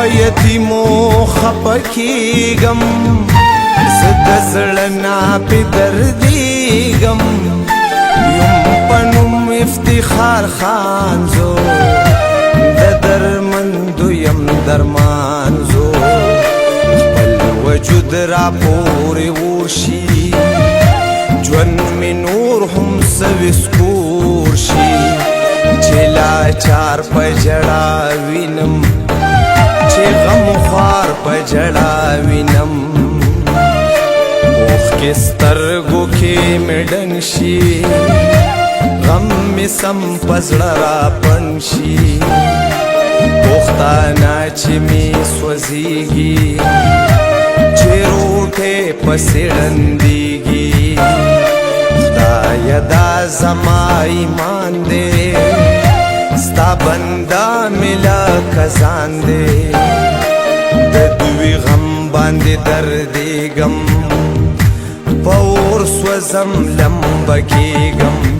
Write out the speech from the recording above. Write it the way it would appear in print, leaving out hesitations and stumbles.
یتیمو خپکیگم زد زړنا پی دردیگم یم پنوم افتخار خان زو د درمندو یم درمان زو خپل وجود را پوری ورشي جون می نور هم سویسکور شي چلا چار پجڑا وینم چه غم خوار پجڑا وینم اوخ کے سترگو کے مڈن شي غم می سم پزڑا را پنشي پختانا چه می سوزیگی چه روٹے پسڑندیگی خدای دا زما ایمان دے ستا بندا ملا کزان دے د دوی غم باندې دردیگم پور سوزم لمبکیگم